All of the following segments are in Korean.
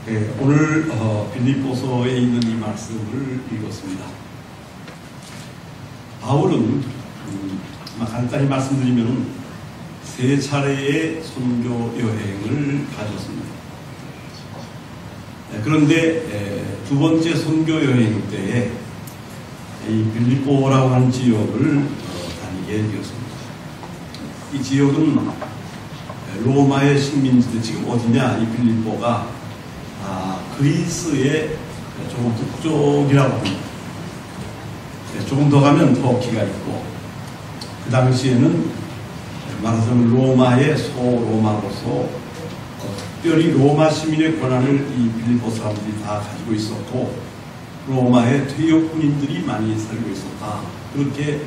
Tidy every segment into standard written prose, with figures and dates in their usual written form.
네, 오늘 빌립보서에 있는 이 말씀을 읽었습니다. 바울은 간단히 말씀드리면 세 차례의 선교 여행을 가졌습니다. 그런데 두 번째 선교 여행 때에 이 빌립보라고 하는 지역을 다니게 되었습니다. 이 지역은 로마의 식민지인데 지금 어디냐? 이 빌립보가 그리스의 조금 북쪽이라고 합니다. 조금 더 가면 터키가 있고, 그 당시에는 말하자면 로마의 소로마로서 특별히 로마 시민의 권한을 이 빌립보 사람들이 다 가지고 있었고, 로마의 퇴역 군인들이 많이 살고 있었다, 그렇게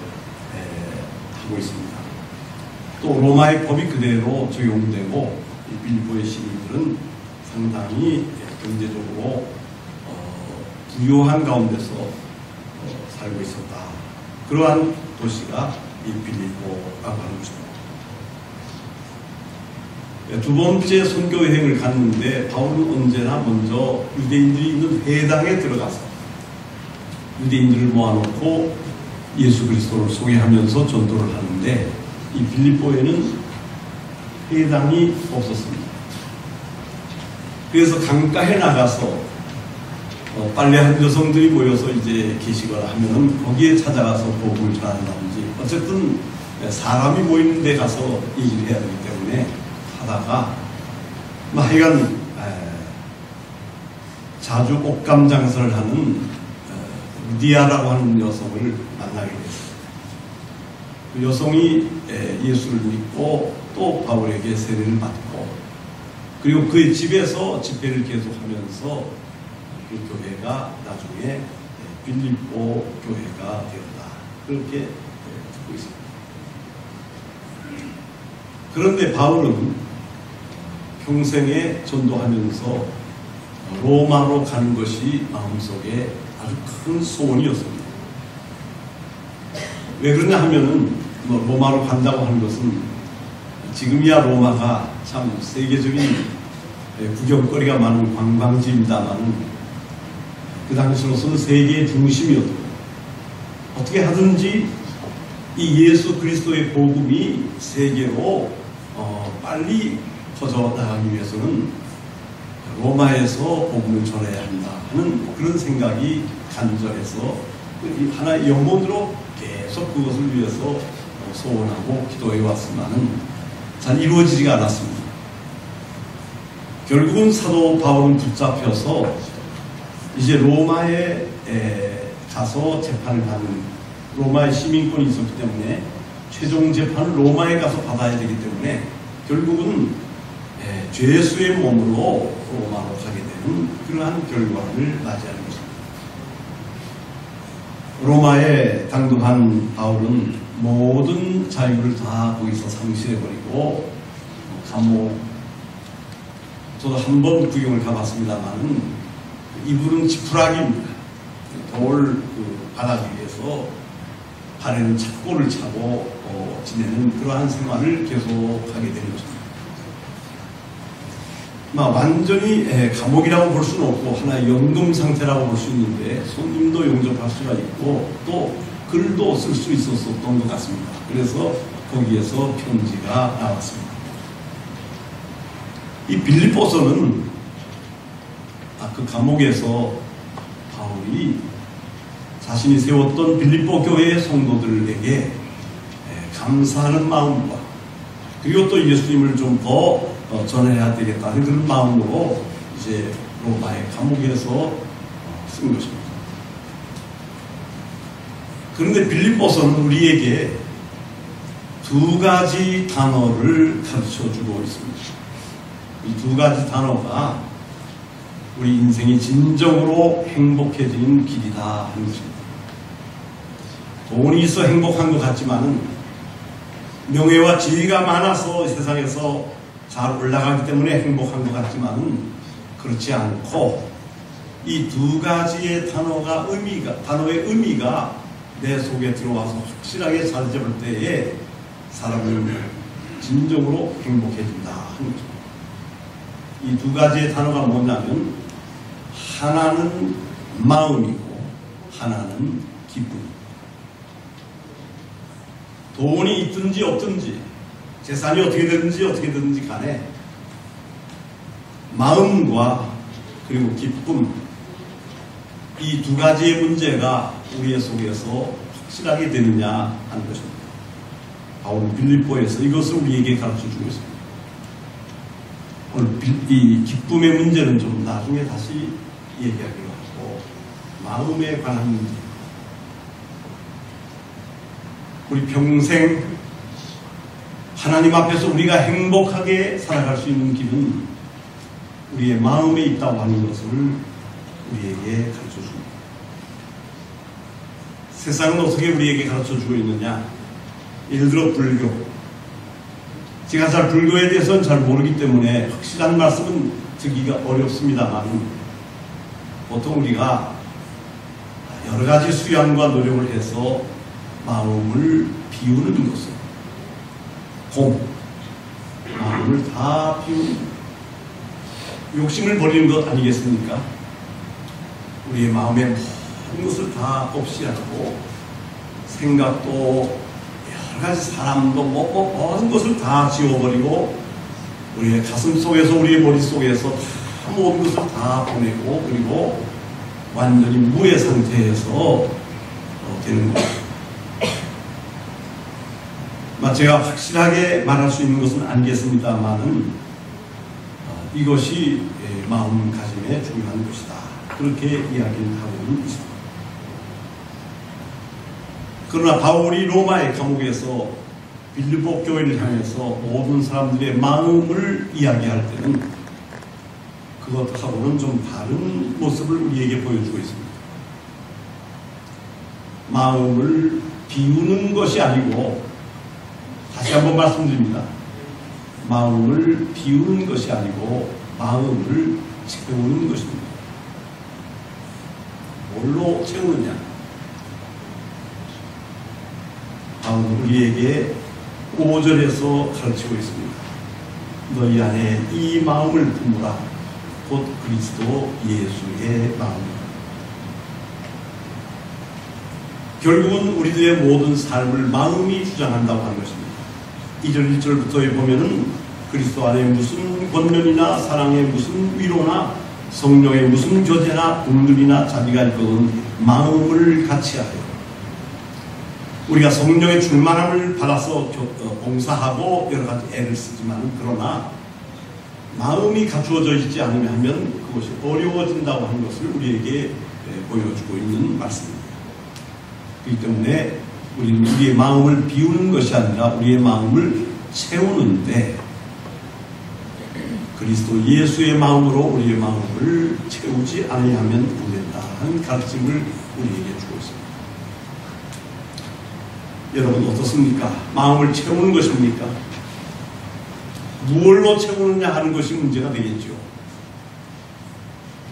하고 있습니다. 또 로마의 법이 그대로 적용되고, 이 빌립보의 시민들은 상당히 경제적으로 부유한 가운데서 살고 있었다. 그러한 도시가 이 빌립보라고 하는 것입니다. 두 번째 선교 여행을 갔는데 바울은 언제나 먼저 유대인들이 있는 회당에 들어가서 유대인들을 모아놓고 예수 그리스도를 소개하면서 전도를 하는데, 이 빌립보에는 회당이 없었습니다. 그래서 강가에 나가서 빨래한 여성들이 모여서 이제 계시거나 하면은 거기에 찾아가서 복음을 전한다든지, 어쨌든 사람이 모이는 데 가서 얘기를 해야 되기 때문에 하다가 하여간 자주 옷감 장사를 하는 리디아라고 하는 여성을 만나게 됐어요. 그 여성이 예수를 믿고 또 바울에게 세례를 받고, 그리고 그의 집에서 집회를 계속하면서 그 교회가 나중에 빌립보 교회가 되었다, 그렇게 듣고 있습니다. 그런데 바울은 평생에 전도하면서 로마로 가는 것이 마음속에 아주 큰 소원이었습니다. 왜 그러냐 하면은 로마로 간다고 하는 것은 지금이야 로마가 참 세계적인 구경거리가 많은 관광지입니다만, 그 당시로서는 세계의 중심이었고, 어떻게 하든지 이 예수 그리스도의 복음이 세계로 빨리 퍼져나가기 위해서는 로마에서 복음을 전해야 한다 하는 그런 생각이 간절해서 하나의 영혼으로 계속 그것을 위해서 소원하고 기도해 왔지만은 잘 이루어지지가 않았습니다. 결국은 사도 바울은 붙잡혀서 이제 로마에 가서 재판을 받는, 로마의 시민권이 있었기 때문에 최종 재판을 로마에 가서 받아야 되기 때문에 결국은 죄수의 몸으로 로마로 가게 되는 그러한 결과를 맞이하는 것입니다. 로마에 당도한 바울은 모든 자유를 다 거기서 상실해버리고 감옥, 저도 한 번 구경을 가봤습니다만 이불은 지푸라기입니다. 돌 바닥 위에서 발에는 착고를 차고 지내는 그러한 생활을 계속하게 되는 것입니다. 완전히 감옥이라고 볼 수는 없고 하나의 연금 상태라고 볼 수 있는데, 손님도 용접할 수가 있고 또 글도 쓸 수 있었던 것 같습니다. 그래서 거기에서 편지가 나왔습니다. 이 빌립보서는 그 감옥에서 바울이 자신이 세웠던 빌립보 교회의 성도들에게 감사하는 마음과, 그리고 또 예수님을 좀 더 전해야 되겠다는 그런 마음으로 이제 로마의 감옥에서 쓴 것입니다. 그런데 빌립보서는 우리에게 두 가지 단어를 가르쳐 주고 있습니다. 이 두 가지 단어가 우리 인생이 진정으로 행복해지는 길이다 하는 것입니다. 돈이 있어 행복한 것 같지만은, 명예와 지위가 많아서 세상에서 잘 올라가기 때문에 행복한 것 같지만은 그렇지 않고, 이 두 가지의 단어의 의미가 내 속에 들어와서 확실하게 자리 잡을 때에 사람은 진정으로 행복해진다 하는 거죠. 이 두 가지의 단어가 뭐냐면 하나는 마음이고 하나는 기쁨. 돈이 있든지 없든지 재산이 어떻게 되든지 간에 마음과 그리고 기쁨, 이 두 가지의 문제가 우리의 속에서 확실하게 되느냐 하는 것입니다. 바울은 빌립보에서 이것을 우리에게 가르쳐주고 있습니다. 오늘 이 기쁨의 문제는 좀 나중에 다시 얘기하기로 하고, 마음에 관한 문제, 우리 평생 하나님 앞에서 우리가 행복하게 살아갈 수 있는 길은 우리의 마음에 있다고 하는 것을 우리에게 가르쳐줍니다. 세상은 어떻게 우리에게 가르쳐주고 있느냐? 예를 들어 불교. 제가 잘 불교에 대해서는 잘 모르기 때문에 확실한 말씀은 듣기가 어렵습니다만, 보통 우리가 여러 가지 수양과 노력을 해서 마음을 비우는 것은 마음을 다 비우는, 욕심을 버리는 것 아니겠습니까? 우리의 마음에 모든 것을 다 없이하고, 생각도 여러 가지 사람도 모든 것을 다 지워버리고, 우리의 가슴 속에서, 우리의 머릿속에서 다 모든 것을 다 보내고, 그리고 완전히 무의 상태에서 되는 것입니다. 제가 확실하게 말할 수 있는 것은 아니겠습니다만은 이것이 마음가짐의 중요한 것이다, 그렇게 이야기를 하고는 있습니다. 그러나 바울이 로마의 감옥에서 빌립보 교회를 향해서 모든 사람들의 마음을 이야기할 때는 그것하고는 좀 다른 모습을 우리에게 보여주고 있습니다. 마음을 비우는 것이 아니고, 다시 한번 말씀드립니다. 마음을 비우는 것이 아니고 마음을 채우는 것입니다. 뭘로 채우느냐? 바울은 우리에게 5절에서 가르치고 있습니다. 너희 안에 이 마음을 품으라. 곧 그리스도 예수의 마음이다. 결국은 우리들의 모든 삶을 마음이 주장한다고 하는 것입니다. 2절 1절부터에 보면은 그리스도 안에 무슨 권면이나 사랑에 무슨 위로나 성령의 무슨 교제나 공들이나 자비가 있거든 마음을 같이하여. 우리가 성령의 충만함을 받아서 봉사하고 여러 가지 애를 쓰지만, 그러나 마음이 갖추어져 있지 않으면 그것이 어려워진다고 하는 것을 우리에게 보여주고 있는 말씀입니다. 그렇기 때문에 우리는 우리의 마음을 비우는 것이 아니라 우리의 마음을 채우는데, 그리스도 예수의 마음으로 우리의 마음을 채우지 아니하면 안 된다는 가르침을 우리에게 주고 있습니다. 여러분 어떻습니까? 마음을 채우는 것입니까? 무엇로 채우느냐 하는 것이 문제가 되겠죠.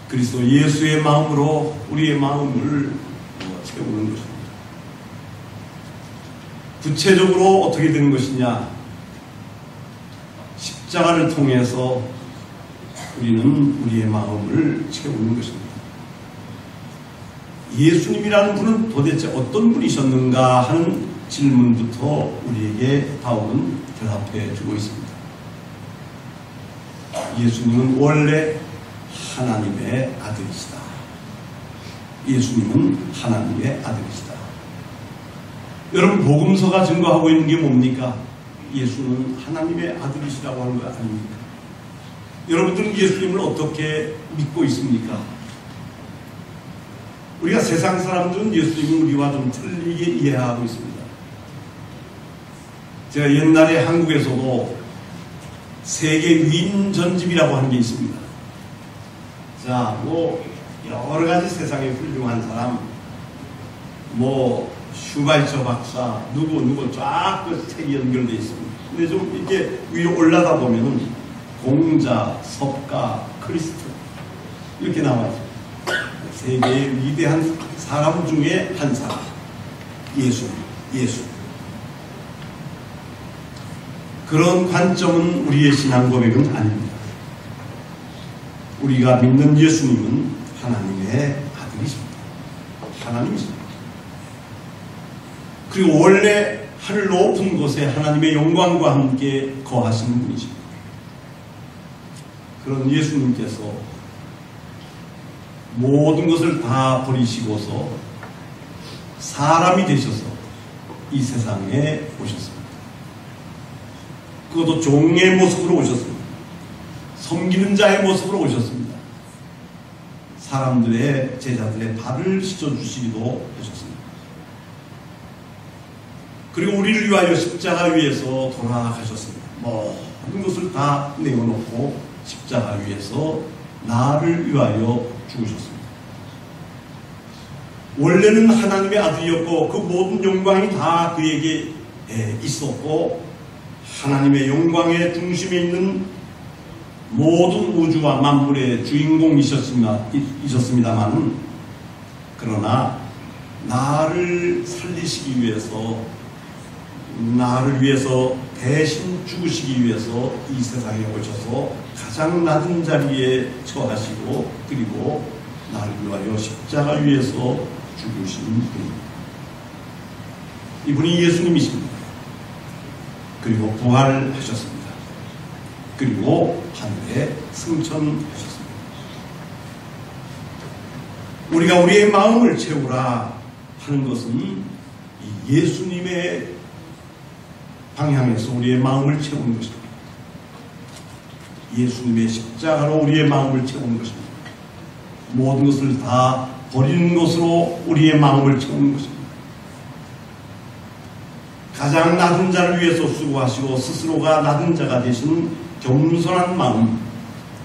그리스도 예수의 마음으로 우리의 마음을 채우는 것입니다. 구체적으로 어떻게 되는 것이냐? 십자가를 통해서 우리는 우리의 마음을 채우는 것입니다. 예수님이라는 분은 도대체 어떤 분이셨는가 하는 질문부터 우리에게 바울은 대답해 주고 있습니다. 예수님은 원래 하나님의 아들이시다. 예수님은 하나님의 아들이시다. 여러분, 복음서가 증거하고 있는 게 뭡니까? 예수는 하나님의 아들이시라고 하는 거 아닙니까? 여러분들은 예수님을 어떻게 믿고 있습니까? 우리가 세상 사람들은 예수님을 우리와 좀 틀리게 이해하고 있습니다. 제가 옛날에 한국에서도 세계 위인 전집이라고 하는 게 있습니다. 자, 여러 가지 세상에 훌륭한 사람, 슈바이처 박사, 누구 쫙 그 책이 연결되어 있습니다. 근데 좀 이렇게 위로 올라가 보면은 공자, 석가, 크리스토 이렇게 나와 있습니다. 세계의 위대한 사람 중에 한 사람, 예수. 그런 관점은 우리의 신앙 고백은 아닙니다. 우리가 믿는 예수님은 하나님의 아들이십니다. 하나님이십니다. 그리고 원래 하늘 높은 곳에 하나님의 영광과 함께 거하시는 분이십니다. 그런 예수님께서 모든 것을 다 버리시고서 사람이 되셔서 이 세상에 오셨습니다. 그것도 종의 모습으로 오셨습니다. 섬기는 자의 모습으로 오셨습니다. 사람들의, 제자들의 발을 씻어주시기도 하셨습니다. 그리고 우리를 위하여 십자가 위에서 돌아가셨습니다. 모든 것을 다 내어놓고 십자가 위에서 나를 위하여 죽으셨습니다. 원래는 하나님의 아들이었고 그 모든 영광이 다 그에게 있었고 하나님의 영광의 중심에 있는 모든 우주와 만물의 주인공이셨습니다만, 그러나 나를 살리시기 위해서, 나를 위해서 대신 죽으시기 위해서 이 세상에 오셔서 가장 낮은 자리에 처하시고 그리고 나를 위하여 십자가 위에서 죽으신 분입니다. 이분이 예수님이십니다. 그리고 부활하셨습니다. 그리고 하늘에 승천하셨습니다. 우리가 우리의 마음을 채우라 하는 것은 이 예수님의 방향에서 우리의 마음을 채우는 것입니다. 예수님의 십자가로 우리의 마음을 채우는 것입니다. 모든 것을 다 버리는 것으로 우리의 마음을 채우는 것입니다. 가장 낮은 자를 위해서 수고하시고 스스로가 낮은 자가 되신 겸손한 마음,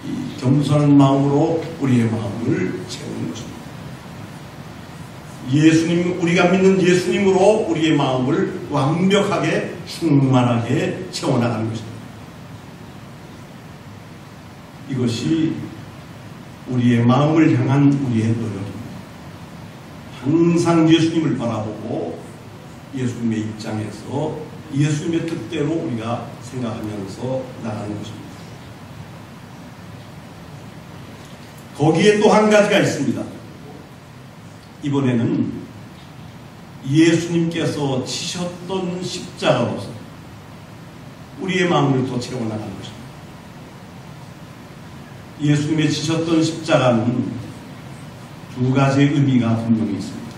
이 겸손한 마음으로 우리의 마음을 채우는 것입니다. 예수님, 우리가 믿는 예수님으로 우리의 마음을 완벽하게 충만하게 채워나가는 것입니다. 이것이 우리의 마음을 향한 우리의 노력입니다. 항상 예수님을 바라보고 예수님의 입장에서 예수님의 뜻대로 우리가 생각하면서 나가는 것입니다. 거기에 또 한 가지가 있습니다. 이번에는 예수님께서 지셨던 십자가로서 우리의 마음을 또 채워나가는 것입니다. 예수님의 지셨던 십자가는 두 가지의 의미가 분명히 있습니다.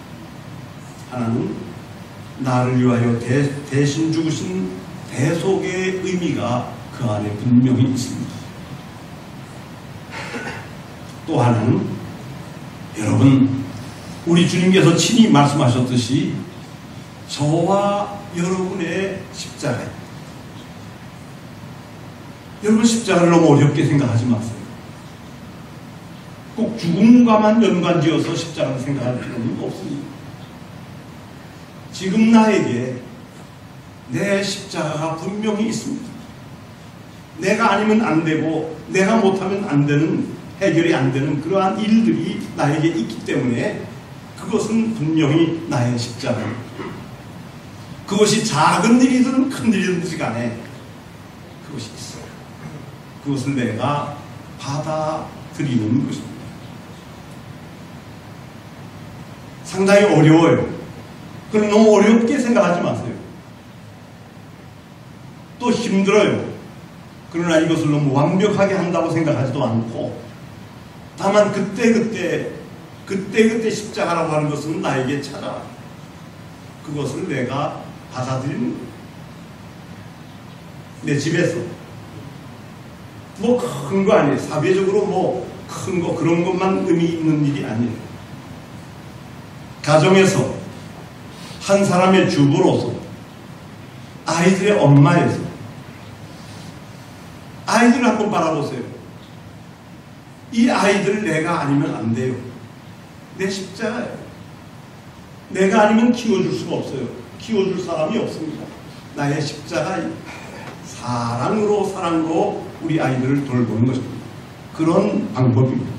하나는 나를 위하여 대신 죽으신 대속의 의미가 그 안에 분명히 있습니다. 또 하나는 여러분, 우리 주님께서 친히 말씀하셨듯이 저와 여러분의 십자가입니다. 여러분, 십자가를 너무 어렵게 생각하지 마세요. 꼭 죽음과만 연관지어서 십자가를 생각할 필요는 없습니다. 지금 나에게 내 십자가가 분명히 있습니다. 내가 아니면 안 되고 내가 못하면 안 되는, 해결이 안 되는 그러한 일들이 나에게 있기 때문에 그것은 분명히 나의 십자가입니다. 그것이 작은 일이든 큰 일이든지 간에 그것이 있어요. 그것을 내가 받아들이는 것입니다. 상당히 어려워요. 그럼 너무 어렵게 생각하지 마세요. 또 힘들어요. 그러나 이것을 너무 완벽하게 한다고 생각하지도 않고, 다만 그때 십자가라고 하는 것은 나에게 찾아와요. 그것을 내가 받아들이는 거예요. 내 집에서 뭐 큰 거 아니에요. 사회적으로 뭐 큰 거 그런 것만 의미 있는 일이 아니에요. 가정에서 한 사람의 주부로서, 아이들의 엄마에서 아이들을 한번 바라보세요. 이 아이들 내가 아니면 안 돼요. 내 십자가예요. 내가 아니면 키워줄 수가 없어요. 키워줄 사람이 없습니다. 나의 십자가, 사랑으로 우리 아이들을 돌보는 것입니다. 그런 방법입니다.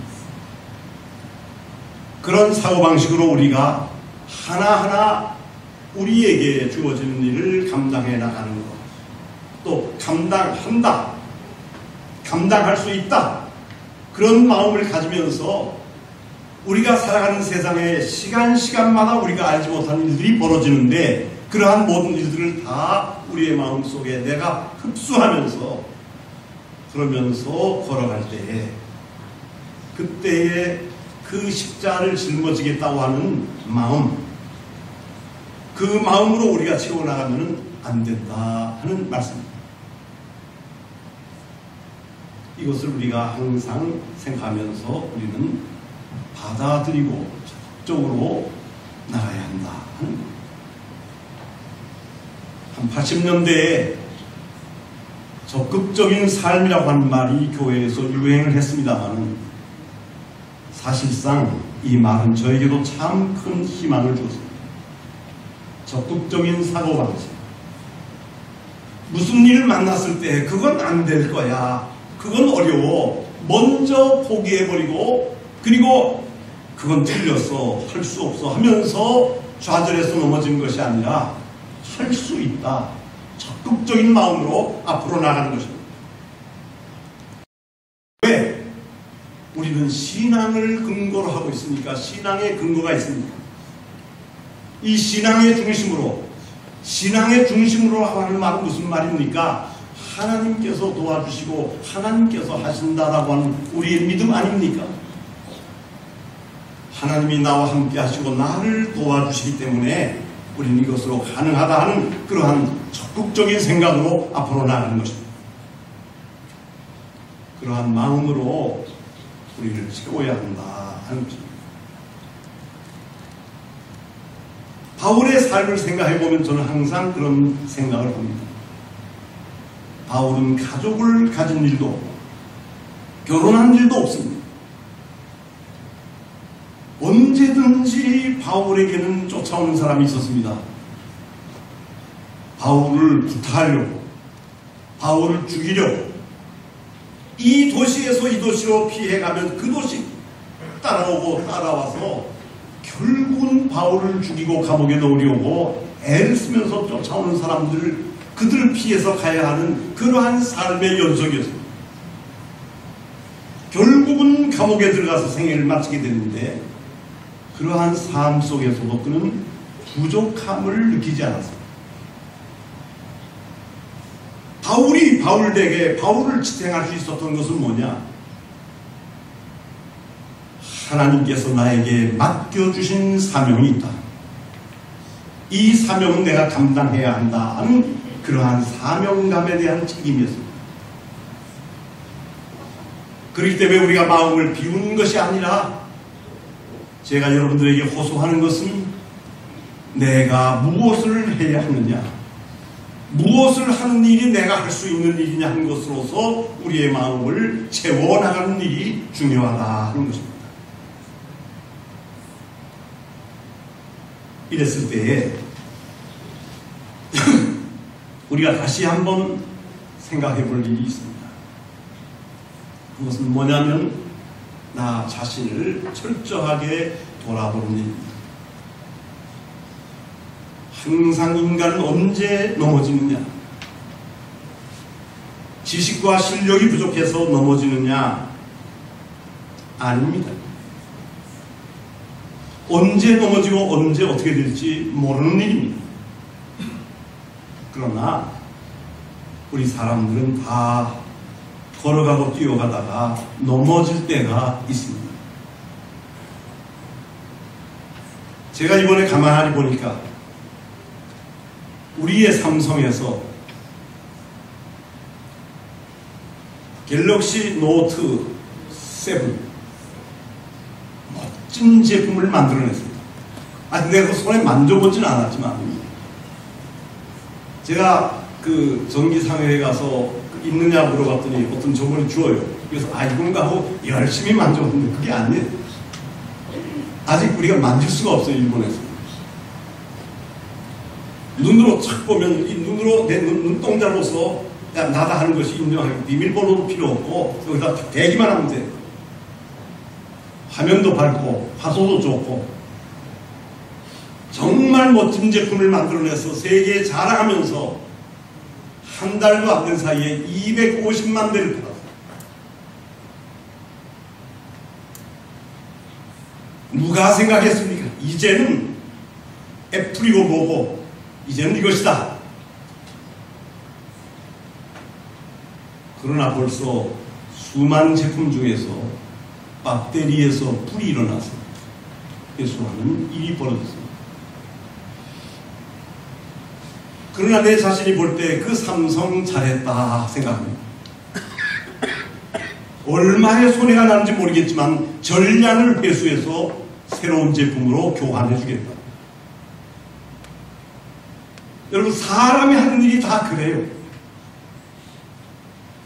그런 사고방식으로 우리가 하나하나 우리에게 주어지는 일을 감당해 나가는 것, 또 감당할 수 있다, 그런 마음을 가지면서 우리가 살아가는 세상에 시간마다 우리가 알지 못하는 일들이 벌어지는데 그러한 모든 일들을 다 우리의 마음속에 내가 흡수하면서 그러면서 걸어갈 때에 그때에 그 십자를 짊어지겠다고 하는 마음, 그 마음으로 우리가 채워나가면 안 된다 하는 말씀입니다. 이것을 우리가 항상 생각하면서 우리는 받아들이고 적극적으로 나가야 한다 하는 겁니다. 한 80년대에 적극적인 삶이라고 하는 말이 교회에서 유행을 했습니다만 사실상 이 말은 저에게도 참 큰 희망을 주었습니다. 적극적인 사고방식. 무슨 일을 만났을 때 그건 안 될 거야, 그건 어려워, 먼저 포기해버리고 그리고 그건 틀렸어, 할 수 없어 하면서 좌절해서 넘어진 것이 아니라 할 수 있다, 적극적인 마음으로 앞으로 나가는 것입니다. 왜? 우리는 신앙을 근거로 하고 있으니까, 신앙의 근거가 있습니다. 이 신앙의 중심으로 하는 말은 무슨 말입니까? 하나님께서 도와주시고 하나님께서 하신다라고 하는 우리의 믿음 아닙니까? 하나님이 나와 함께 하시고 나를 도와주시기 때문에 우리는 이것으로 가능하다 하는 그러한 적극적인 생각으로 앞으로 나가는 것입니다. 그러한 마음으로 우리를 채워야 한다 하는 것입니다. 바울의 삶을 생각해보면 저는 항상 그런 생각을 합니다. 바울은 가족을 가진 일도 없고 결혼한 일도 없습니다. 언제든지 바울에게는 쫓아오는 사람이 있었습니다. 바울을 부탁하려고, 바울을 죽이려고, 이 도시에서 이 도시로 피해가면 그 도시 따라오고 따라와서 결국은 바울을 죽이고 감옥에 넣으려고 애를 쓰면서 쫓아오는 사람들을, 그들을 피해서 가야 하는 그러한 삶의 연속이었습니다. 결국은 감옥에 들어가서 생애를 마치게 되는데 그러한 삶 속에서도 그는 부족함을 느끼지 않았습니다. 바울이 바울을 지탱할 수 있었던 것은 뭐냐? 하나님께서 나에게 맡겨주신 사명이 있다. 이 사명은 내가 감당해야 한다 하는 그러한 사명감에 대한 책임이었습니다. 그렇기 때문에 우리가 마음을 비우는 것이 아니라, 제가 여러분들에게 호소하는 것은 내가 무엇을 해야 하느냐, 무엇을 하는 일이 내가 할 수 있는 일이냐 하는 것으로서 우리의 마음을 채워나가는 일이 중요하다 하는 것입니다. 이랬을 때에 우리가 다시 한번 생각해 볼 일이 있습니다. 그것은 뭐냐면 나 자신을 철저하게 돌아보는 일입니다. 항상 인간은 언제 넘어지느냐? 지식과 실력이 부족해서 넘어지느냐? 아닙니다. 언제 넘어지고 언제 어떻게 될지 모르는 일입니다. 그러나 우리 사람들은 다 걸어가고 뛰어가다가 넘어질 때가 있습니다. 제가 이번에 가만히 보니까 우리의 삼성에서 갤럭시 노트 7 멋진 제품을 만들어냈습니다. 내가 그 손에 만져보지는 않았지만 제가 그 전기상회에 가서 있느냐 물어봤더니 어떤 저번에 주어요. 그래서 이건가 하고 열심히 만져봤는데 그게 아니에요. 아직 우리가 만질 수가 없어요. 일본에서 눈으로 착 보면 이 눈으로 내 눈동자로서 나다 하는 것이 인정하고 비밀번호도 필요 없고 여기다 대기만 하면 돼요. 화면도 밝고 화소도 좋고 정말 멋진 제품을 만들어내서 세계에 자랑하면서 한 달도 안 된 사이에 250만 대를 팔았어요. 누가 생각했습니까? 이제는 애플이고 뭐고 이제는 이것이다. 그러나 벌써 수많은 제품 중에서 배터리에서 불이 일어나서 회수하는 일이 벌어졌습니다. 그러나 내 자신이 볼 때 그 삼성 잘했다 생각합니다. 얼마의 손해가 나는지 모르겠지만 전량을 회수해서 새로운 제품으로 교환해 주겠다. 여러분, 사람이 하는 일이 다 그래요.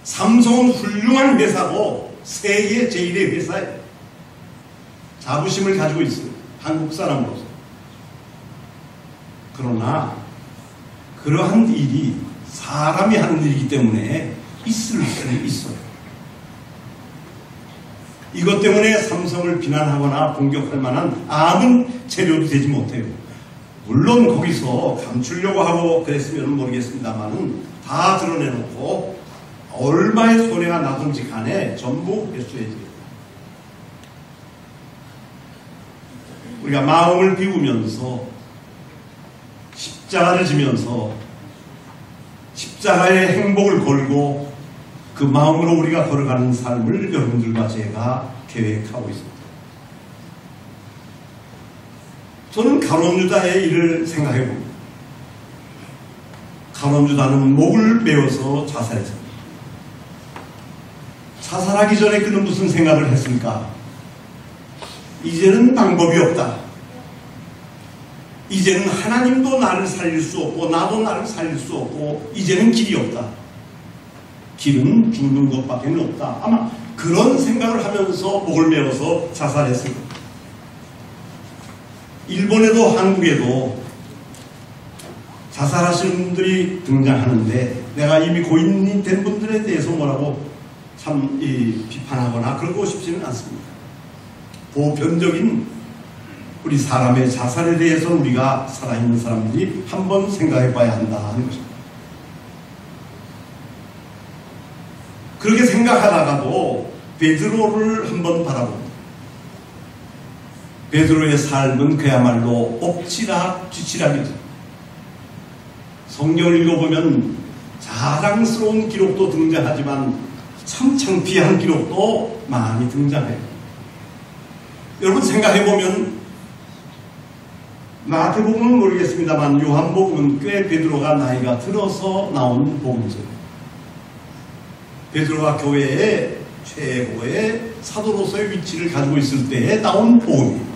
삼성은 훌륭한 회사고 세계 제1의 회사예요. 자부심을 가지고 있어요. 한국 사람으로서. 그러나 그러한 일이 사람이 하는 일이기 때문에 있을 수는 있어요. 이것 때문에 삼성을 비난하거나 공격할 만한 아무 재료도 되지 못해요. 물론 거기서 감추려고 하고 그랬으면 모르겠습니다만은 다 드러내놓고 얼마의 손해가 나든지 간에 전부 회수해야지. 우리가 마음을 비우면서 십자가를 지면서 십자가의 행복을 걸고 그 마음으로 우리가 걸어가는 삶을 여러분들과 제가 계획하고 있습니다. 저는 가룟 유다의 일을 생각해 봅니다. 가룟 유다는 목을 메어서 자살했습니다. 자살하기 전에 그는 무슨 생각을 했습니까? 이제는 방법이 없다. 이제는 하나님도 나를 살릴 수 없고 나도 나를 살릴 수 없고 이제는 길이 없다. 길은 죽는 것밖에 없다. 아마 그런 생각을 하면서 목을 메어서 자살했습니다. 일본에도 한국에도 자살하시는 분들이 등장하는데 내가 이미 고인이 된 분들에 대해서 뭐라고 참 비판하거나 그러고 싶지는 않습니다. 보편적인 우리 사람의 자살에 대해서 우리가 살아있는 사람들이 한번 생각해 봐야 한다 하는 것입니다. 그렇게 생각하다가도 베드로를 한번 바라봅니다. 베드로의 삶은 그야말로 엎치락 뒤치락이죠. 성경을 읽어보면 자랑스러운 기록도 등장하지만 참 창피한 기록도 많이 등장해요. 여러분 생각해보면 마태복음은 모르겠습니다만 요한복음은 꽤 베드로가 나이가 들어서 나온 복음서예요. 베드로가 교회의 최고의 사도로서의 위치를 가지고 있을 때에 나온 복음이에요.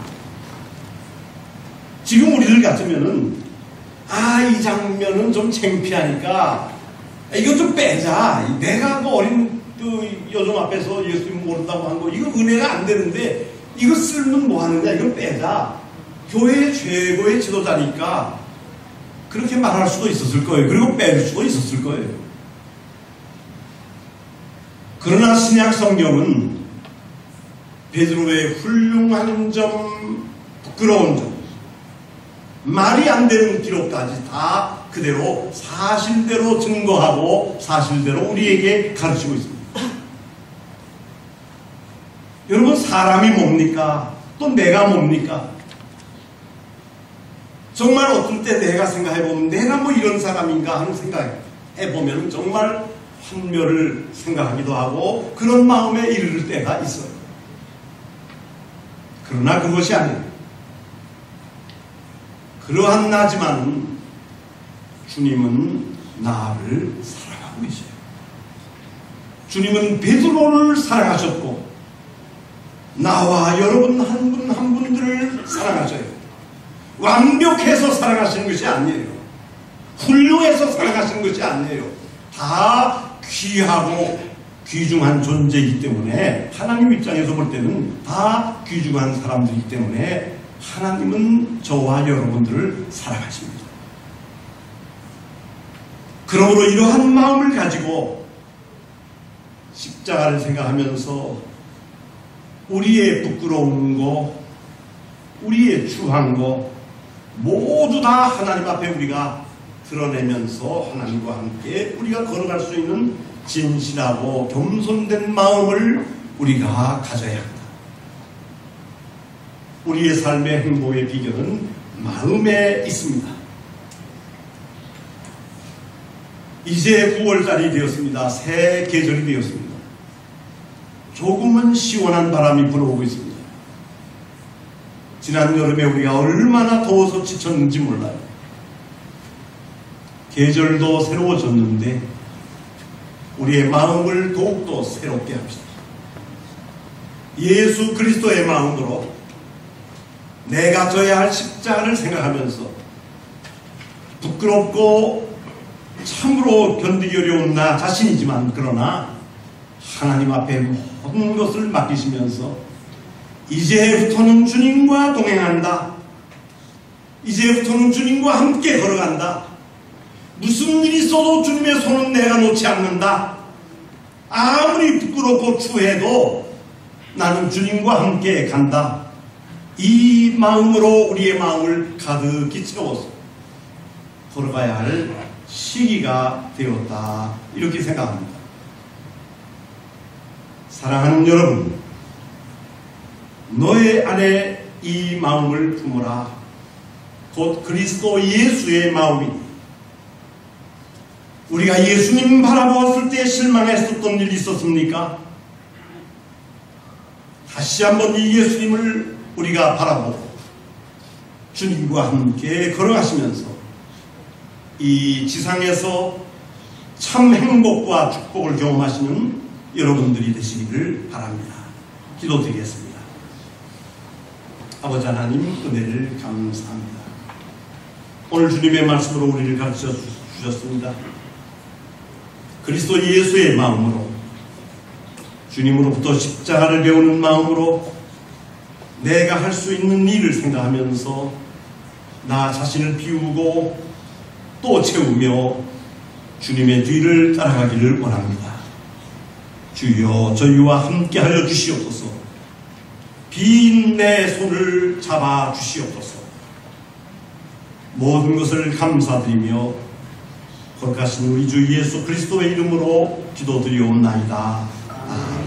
지금 우리들 같으면은 이 장면은 좀 창피하니까 이거 좀 빼자. 내가 그 어린 여종 앞에서 예수님 모른다고 한 거 이거 은혜가 안 되는데 이거 쓰면 뭐 하느냐, 이거 빼자. 교회의 최고의 지도자니까 그렇게 말할 수도 있었을 거예요. 그리고 뺄 수도 있었을 거예요. 그러나 신약 성경은 베드로의 훌륭한 점, 부끄러운 점, 말이 안 되는 기록까지 다 그대로 사실대로 증거하고 사실대로 우리에게 가르치고 있습니다. 여러분, 사람이 뭡니까? 또 내가 뭡니까? 정말 어떨 때 내가 생각해보면 내가 뭐 이런 사람인가 하는 생각해보면 정말 환멸을 생각하기도 하고 그런 마음에 이르를 때가 있어요. 그러나 그것이 아니에요. 그러한 나지만 주님은 나를 사랑하고 계세요. 주님은 베드로를 사랑하셨고 나와 여러분 한 분 한 분들을 사랑하셔요. 완벽해서 사랑하시는 것이 아니에요. 훌륭해서 사랑하시는 것이 아니에요. 다 귀하고 귀중한 존재이기 때문에 하나님 입장에서 볼 때는 다 귀중한 사람들이기 때문에 하나님은 저와 여러분들을 사랑하십니다. 그러므로 이러한 마음을 가지고 십자가를 생각하면서 우리의 부끄러운 거, 우리의 추한 거 모두 다 하나님 앞에 우리가 드러내면서 하나님과 함께 우리가 걸어갈 수 있는 진실하고 겸손된 마음을 우리가 가져야 합니다. 우리의 삶의 행복의 비결은 마음에 있습니다. 이제 9월달이 되었습니다. 새 계절이 되었습니다. 조금은 시원한 바람이 불어오고 있습니다. 지난 여름에 우리가 얼마나 더워서 지쳤는지 몰라요. 계절도 새로워졌는데 우리의 마음을 더욱더 새롭게 합시다. 예수 그리스도의 마음으로 내가 져야 할 십자가를 생각하면서 부끄럽고 참으로 견디기 어려운 나 자신이지만 그러나 하나님 앞에 모든 것을 맡기시면서 이제부터는 주님과 동행한다. 이제부터는 주님과 함께 걸어간다. 무슨 일이 있어도 주님의 손은 내가 놓지 않는다. 아무리 부끄럽고 추해도 나는 주님과 함께 간다. 이 마음으로 우리의 마음을 가득히 채워서 걸어가야 할 시기가 되었다. 이렇게 생각합니다. 사랑하는 여러분, 너의 안에 이 마음을 품어라. 곧 그리스도 예수의 마음이. 우리가 예수님 바라보았을 때 실망했었던 일이 있었습니까? 다시 한번 이 예수님을 우리가 바라보고 주님과 함께 걸어가시면서 이 지상에서 참 행복과 축복을 경험하시는 여러분들이 되시기를 바랍니다. 기도드리겠습니다. 아버지 하나님, 은혜를 감사합니다. 오늘 주님의 말씀으로 우리를 가르쳐 주셨습니다. 그리스도 예수의 마음으로, 주님으로부터 십자가를 배우는 마음으로 내가 할 수 있는 일을 생각하면서 나 자신을 비우고 또 채우며 주님의 뒤를 따라가기를 원합니다. 주여, 저희와 함께하여 주시옵소서. 빈 내 손을 잡아 주시옵소서. 모든 것을 감사드리며 거룩하신 우리 주 예수 그리스도의 이름으로 기도드리옵나이다. 아멘.